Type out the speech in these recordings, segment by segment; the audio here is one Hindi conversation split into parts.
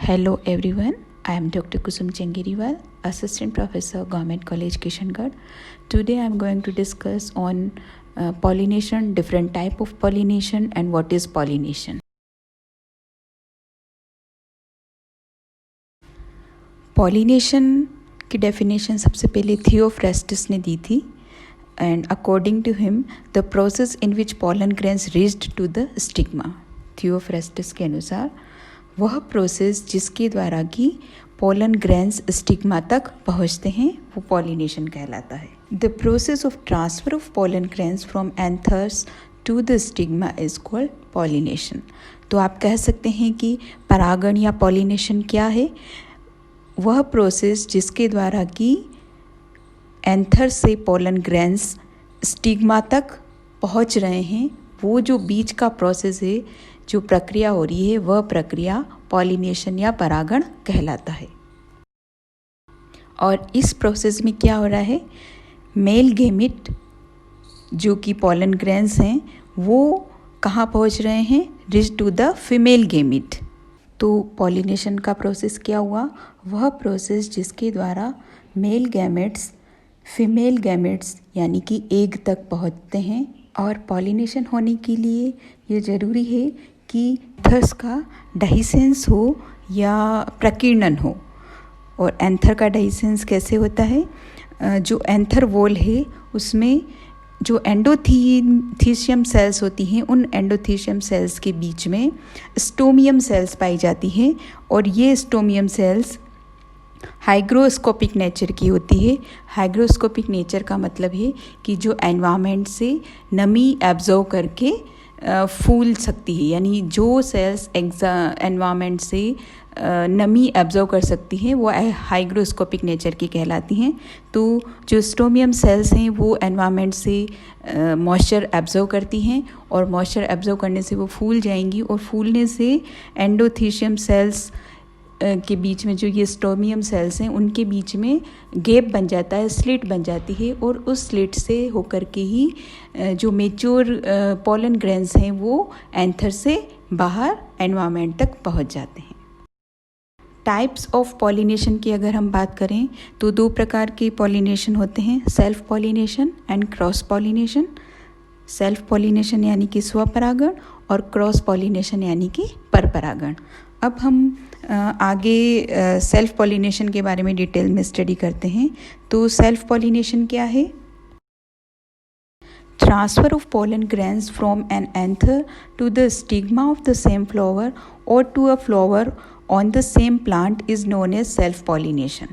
Hello everyone, I am Dr. Kusum Chengiriwal, Assistant Professor, Government College Kishangarh. Today I am going to discuss on pollination, different type of pollination and what is pollination. Pollination की definition सबसे पहले Theophrastus ने दी थी, and according to him the process in which pollen grains reached to the stigma. Theophrastus के अनुसार वह प्रोसेस जिसके द्वारा कि पोलन ग्रेन्स स्टिग्मा तक पहुँचते हैं वो पॉलिनेशन कहलाता है. The process of transfer of pollen grains from anthers to the stigma is called pollination. तो आप कह सकते हैं कि परागण या पॉलिनेशन क्या है? वह प्रोसेस जिसके द्वारा कि एंथर से पोलन ग्रेन्स स्टिग्मा तक पहुँच रहे हैं, वो जो बीच का प्रोसेस है, जो प्रक्रिया हो रही है, वह प्रक्रिया पॉलिनेशन या परागण कहलाता है. और इस प्रोसेस में क्या हो रहा है? मेल गेमिट जो कि पोलन ग्रेन्स हैं वो कहाँ पहुँच रहे हैं? Reach to the female gamete. तो पॉलिनेशन का प्रोसेस क्या हुआ? वह प्रोसेस जिसके द्वारा मेल गैमेट्स फीमेल गैमेट्स यानी कि एग तक पहुँचते हैं. और पॉलिनेशन होने के लिए ये ज़रूरी है कि एंथर्स का डाइसेंस हो या प्रकीर्णन हो. और एंथर का डाइसेंस कैसे होता है? जो एंथर वॉल है उसमें जो एंडोथीशियम सेल्स होती हैं, उन एंडोथीशियम सेल्स के बीच में स्टोमियम सेल्स पाई जाती हैं. और ये स्टोमियम सेल्स हाइग्रोस्कोपिक नेचर की होती है. हाइग्रोस्कोपिक नेचर का मतलब है कि जो एनवायरनमेंट से नमी एब्जॉर्व करके फूल सकती है, यानी जो सेल्स एनवायरनमेंट से नमी एब्जॉर्व कर सकती हैं वो हाइग्रोस्कोपिक नेचर की कहलाती हैं. तो जो स्टोमियम सेल्स हैं वो एनवायरनमेंट से मॉइस्चर एब्जॉर्व करती हैं और मॉइस्चर एब्जॉर्व करने से वो फूल जाएंगी और फूलने से एंडोथीशियम सेल्स के बीच में जो ये स्टोमियम सेल्स हैं उनके बीच में गैप बन जाता है, स्लिट बन जाती है. और उस स्लिट से होकर के ही जो मेच्योर पोलन ग्रेन्स हैं वो एंथर से बाहर एनवायरनमेंट तक पहुंच जाते हैं. टाइप्स ऑफ पॉलिनेशन की अगर हम बात करें तो दो प्रकार के पॉलिनेशन होते हैं, self pollination and cross pollination. Self pollination यानी कि स्वपरागण और क्रॉस पॉलिनेशन यानी कि परपरागण. अब हम आगे सेल्फ पॉलिनेशन के बारे में डिटेल में स्टडी करते हैं. तो सेल्फ पॉलिनेशन क्या है? Transfer of pollen grains from an anther to the stigma of the same flower और to a flower on the same plant is known as self pollination.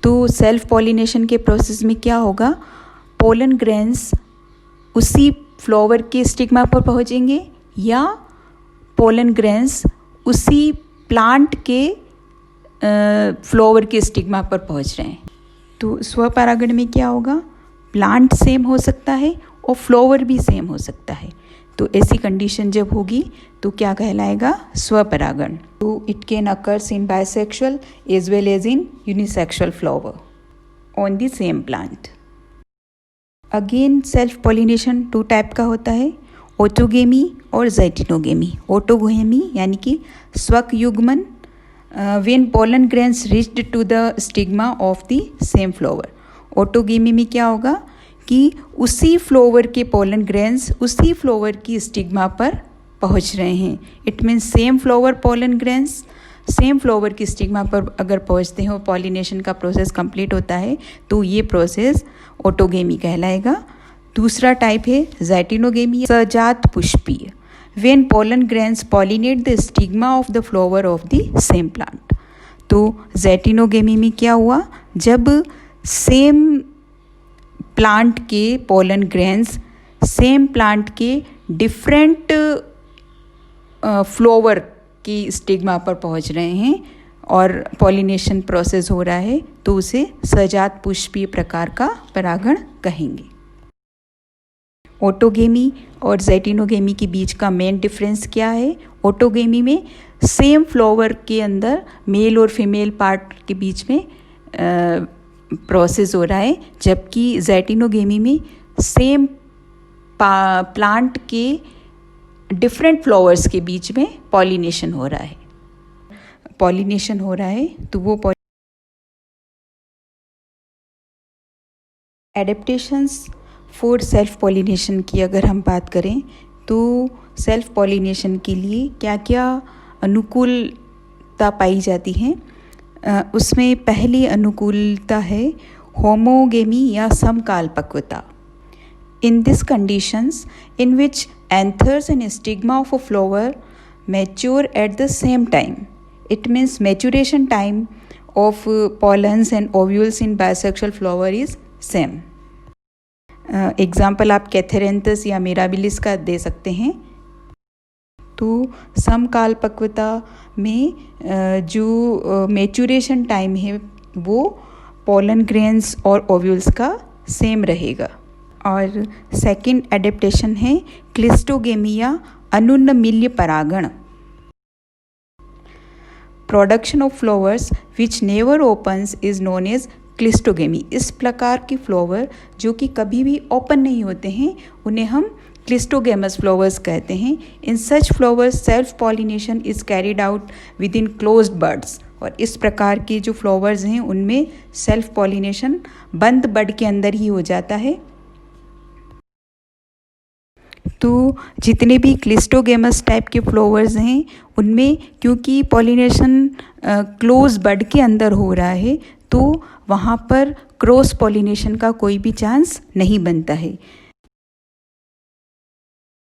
तो सेल्फ पॉलिनेशन के प्रोसेस में क्या होगा? पोलन ग्रेन्स उसी फ्लावर के स्टिग्मा पर पहुँचेंगे या पोलन ग्रेन्स उसी प्लांट के फ्लावर के स्टिग्मा पर पहुंच रहे हैं. तो स्वपरागण में क्या होगा? प्लांट सेम हो सकता है और फ्लावर भी सेम हो सकता है. तो ऐसी कंडीशन जब होगी तो क्या कहलाएगा? स्वपरागण. तो it can occurs in bisexual as well as in unisexual flower on the same plant. Again self pollination two type का होता है, ऑटोगेमी और ज़ैटिनोगेमी. ऑटोगेमी यानी कि स्वक युग्मन when pollen grains reached to the stigma of the same flower. Autogamy में क्या होगा कि उसी फ्लावर के पोलन ग्रेन्स उसी फ्लावर की स्टिग्मा पर पहुंच रहे हैं. It means same flower pollen grains same flower की स्टिग्मा पर अगर पहुंचते हैं और पॉलिनेशन का प्रोसेस कंप्लीट होता है तो ये प्रोसेस ऑटोगेमी कहलाएगा. दूसरा टाइप है ज़ैटिनोगेमी, सजात पुष्पीय, when pollen grains pollinate the stigma of the flower of the same plant. तो ज़ैटिनोगेमी में क्या हुआ? जब सेम प्लांट के पोलन ग्रेन्स सेम प्लांट के डिफरेंट फ्लावर की स्टिग्मा पर पहुंच रहे हैं और पॉलिनेशन प्रोसेस हो रहा है तो उसे सजात पुष्पीय प्रकार का परागण कहेंगे. ऑटोगेमी और ज़ैटिनोगेमी के बीच का मेन डिफरेंस क्या है? ऑटोगेमी में सेम फ्लावर के अंदर मेल और फीमेल पार्ट के बीच में प्रोसेस हो रहा है, जबकि ज़ैटिनोगेमी में सेम प्लांट के डिफरेंट फ्लावर्स के बीच में पॉलिनेशन हो रहा है. पॉलिनेशन हो रहा है, तो वो एडेप्टेशंस फॉर सेल्फ पॉलिनेशन की अगर हम बात करें तो सेल्फ पॉलिनेशन के लिए क्या क्या अनुकूलता पाई जाती है, उसमें पहली अनुकूलता है होमोगेमी या समकालपक्वता। In these conditions, in which anthers and stigma of a flower mature at the same time, it means maturation time of pollens and ovules in bisexual flower is same. Example आप कैथेरेंथस या मिराबिलिस का दे सकते हैं। तो समकालपक्वता में जो मैच्योरेशन टाइम है वो पोलन ग्रेन्स और ओव्यूल्स का सेम रहेगा। और सेकंड एडेप्टेशन है क्लिस्टोगेमी या अनुन्नमिल्य परागण। Production of flowers which never opens is known as cleistogamy. इस प्रकार के फ्लावर जो कि कभी भी ओपन नहीं होते हैं उन्हें हम क्लिस्टोगेमस फ्लावर्स कहते हैं। In such flowers self pollination is carried out within closed buds. और इस प्रकार के जो फ्लावर्स हैं उनमें सेल्फ पॉलिनेशन बंद बड के अंदर ही हो जाता है। तो जितने भी क्लिस्टोगेमस टाइप के फ्लावर्स हैं उनमें क्योंकि पॉलिनेशन क्लोज बड के अंदर हो रहा है तो वहाँ पर क्रॉस पॉलिनेशन का कोई भी चांस नहीं बनता है।